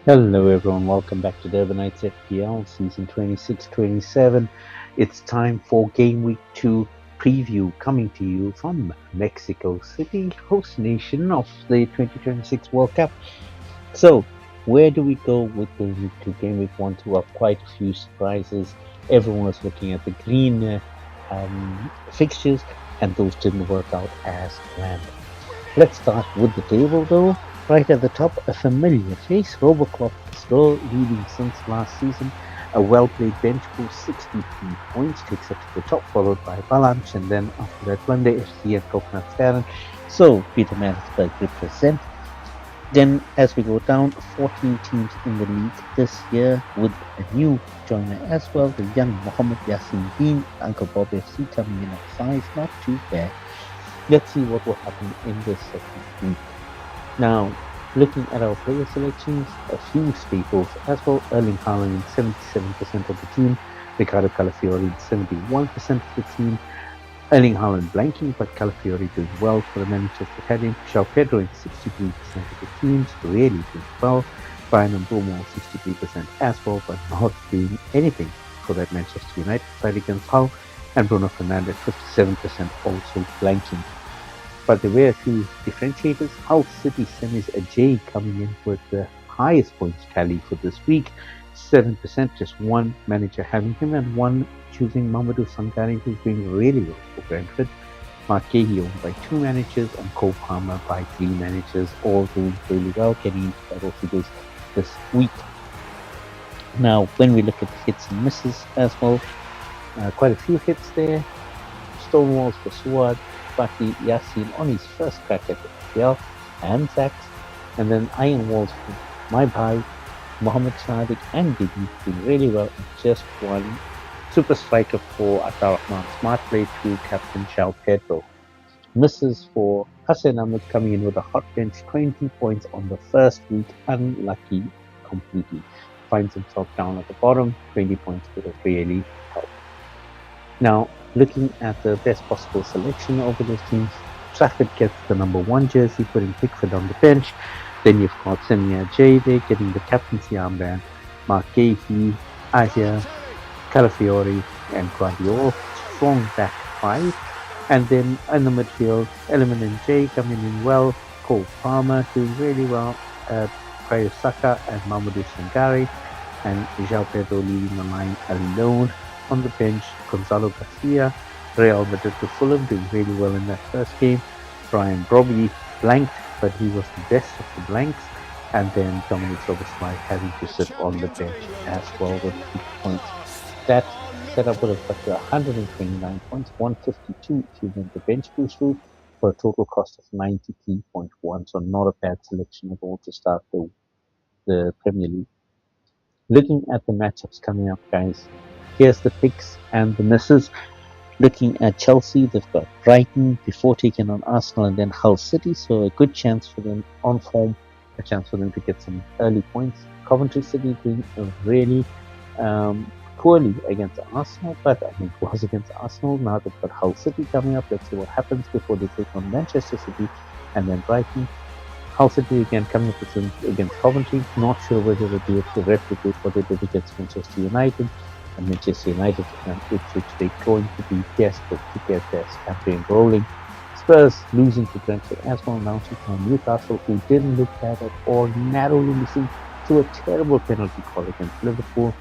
Hello everyone, welcome back to Durbanites FPL season 26-27. It's time for game week 2 preview coming to you from Mexico City, host nation of the 2026 World Cup. So, where do we go with game week 2? Game week 1 2 up quite a few surprises. Everyone was looking at the green fixtures and those didn't work out as planned. Let's start with the table though. Right at the top, a familiar face, Robocop, still leading since last season. A well-played bench boost, 63 points, takes it to the top, followed by Balanch, and then after that, Monday FC and Coconut Staran. So, Peter Mansberg represent. Then, as we go down, 14 teams in the league this year with a new joiner as well, the young Mohammed Yassin Bean, Uncle Bob FC coming in at 5, not too bad. Let's see what will happen in this second week. Now, looking at our player selections, a few staples as well. Erling Haaland in 77% of the team, Ricardo Calafiori in 71% of the team. Erling Haaland blanking, but Calafiori doing well for the Manchester United. João Pedro in 63% of the teams, really doing well. Brian and Bruno 63% as well, but not doing anything for that Manchester United side against Hull. And Bruno Fernandes 57% also blanking. But there were a few differentiators. Hull City semis a J coming in with the highest points tally for this week. 7%, just one manager having him, and one choosing Mamadou Sangare, who's doing really well for Brentford. Mark Gahey owned by 2 managers, and Cole Palmer by 3 managers, all doing really well, getting into double figures this week. Now, when we look at the hits and misses as well, quite a few hits there. Stonewalls for Suad, Baki Yassin on his first crack at the FPL, and sacks, and then Iron Walls for my bhai, Mohamed Sadiq and Diggy doing really well, and just one super striker for Atar Rahman. Smart play through captain João Pedro. Misses for Hassan Ahmed coming in with a hot bench, 20 points on the first week, unlucky completely. Finds himself down at the bottom, 20 points would have really helped. Now, looking at the best possible selection over those teams, Trafford gets the number 1 jersey, putting Pickford on the bench. Then you've got Semia J there getting the captaincy armband, Mark Gahey, Ahia, Calafiori, and Guardiola. Strong back 5. And then in the midfield, Element and J coming in well, Cole Palmer doing really well, Kayo Saka and Mamadou Sangare, and João Pedro leading the line alone. On the bench, Gonzalo Garcia, Real Madrid to Fulham, doing really well in that first game. Brian Brobby blanked, but he was the best of the blanks. And then Dominic Soboslai having to sit on the bench as well with 8 points. That setup would have got you 129 points, 152 if you went the bench boost route, for a total cost of 93.1. So not a bad selection at all to start the Premier League. Looking at the matchups coming up, guys, here's the picks and the misses. Looking at Chelsea, they've got Brighton before taking on Arsenal and then Hull City, so a good chance for them on form, a chance for them to get some early points. Coventry City doing really poorly against Arsenal, but I mean, it was against Arsenal. Now they've got Hull City coming up. Let's see what happens before they take on Manchester City and then Brighton. Hull City again coming up against Coventry. Not sure whether they'll be able to replicate what they did against Manchester United. And Manchester United and Ipswich, they're going to be desperate to get their campaign rolling. Spurs losing to Brentford as well, now from Newcastle, who didn't look bad at all, narrowly missing to a terrible penalty call against Liverpool,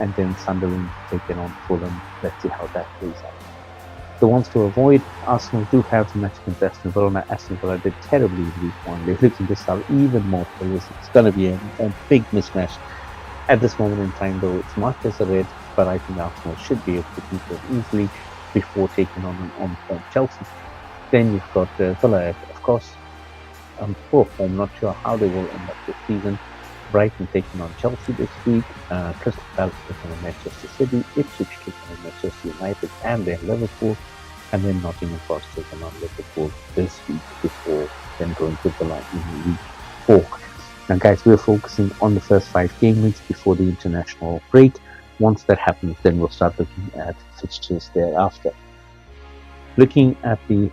and then Sunderland taking on Fulham. Let's see how that plays out. The ones to avoid, Arsenal do have the match against Aston Villa. Aston Villa did terribly in week 1. They're looking to sell even more players. It's going to be a big mismatch. At this moment in time, though, it's marked as a red, but I think Arsenal should be able to beat it easily before taking on an on-form Chelsea. Then you've got Villa, of course, on poor form. Not sure how they will end up this season. Brighton taking on Chelsea this week. Crystal Palace taking on Manchester City. Ipswich taking on Manchester United and then Liverpool. And then Nottingham Forest taking on Liverpool this week before then going to Villa in week 4. Now, guys, we're focusing on the first 5 game weeks before the international break. Once that happens, then we'll start looking at fixtures thereafter. Looking at the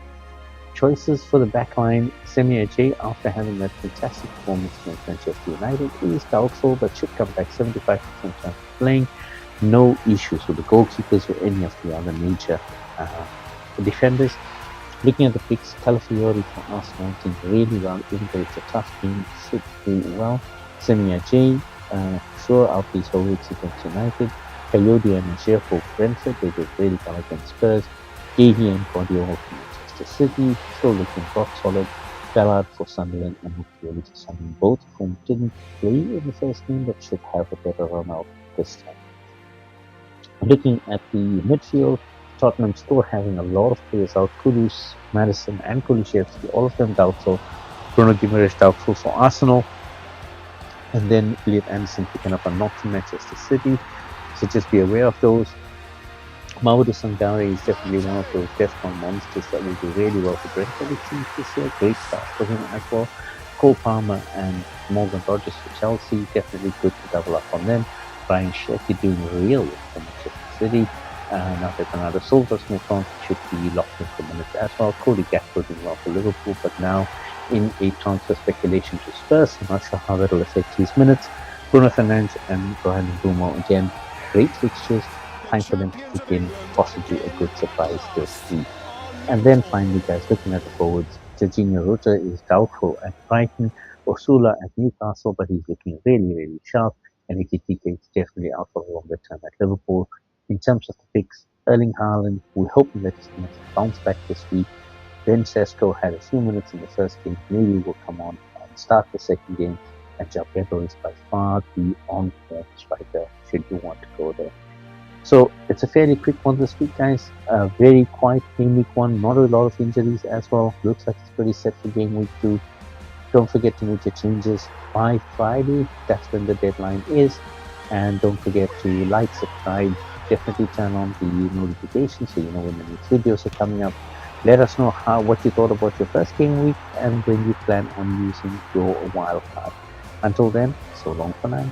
choices for the backline. Semi Ajay, after having that fantastic performance against Manchester United, is doubtful but should come back 75% chance of playing. No issues with the goalkeepers or any of the other major defenders. Looking at the picks, Calafiori for Arsenal doing really well, even though it's a tough game, should do well. Semi Ajay, sure, out these whole weeks against United. Coyote and Ajay for Brentford, they did really well against Spurs. Gahey and Guardiola for Manchester City, still looking rock solid. Ballard for Sunderland and Mukiele for Sunderland, both of whom didn't play in the first game but should have a better run out this time. Looking at the midfield, Tottenham still having a lot of players out. Kudus, Madison and Kulusevski, all of them doubtful. Bruno Guimaraes doubtful for Arsenal. And then Elliot Anderson picking up a knock from Manchester City. So just be aware of those. Mamadou Sangare is definitely one of those DEFCON monsters that will do really well for Brentford. It seems this year. Great start for him as well. Cole Palmer and Morgan Rogers for Chelsea. Definitely good to double up on them. Brian Sherky doing real well for Manchester City. Now that Bernardo Silva's moved on, should be locked in for minutes as well. Cody Gakpo doing well for Liverpool, but now in a transfer speculation to Spurs. I'm not sure how that will affect his minutes. Bruno Fernandes and Haaland and Bruno, again, great fixtures. Time for them to kick in, possibly a good surprise this week. And then finally, guys, looking at the forwards, Jorginho Rutter is doubtful at Brighton, Osula at Newcastle, but he's looking really, really sharp. And Ekitike is definitely out for a longer term at Liverpool. In terms of the picks, Erling Haaland, we're hoping that he's going to bounce back this week. Ben Sesko had a few minutes in the first game, maybe will come on and start the second game. And Jabredo is by far the on-form striker, should you want to go there. So it's a fairly quick one this week, guys. A very quiet game week 1, not a lot of injuries as well. Looks like it's pretty set for game week 2. Don't forget to make your changes by Friday. That's when the deadline is. And don't forget to like, subscribe, definitely turn on the notifications so you know when the next videos are coming up. Let us know what you thought about your first game week and when you plan on using your wildcard. Until then, so long for now.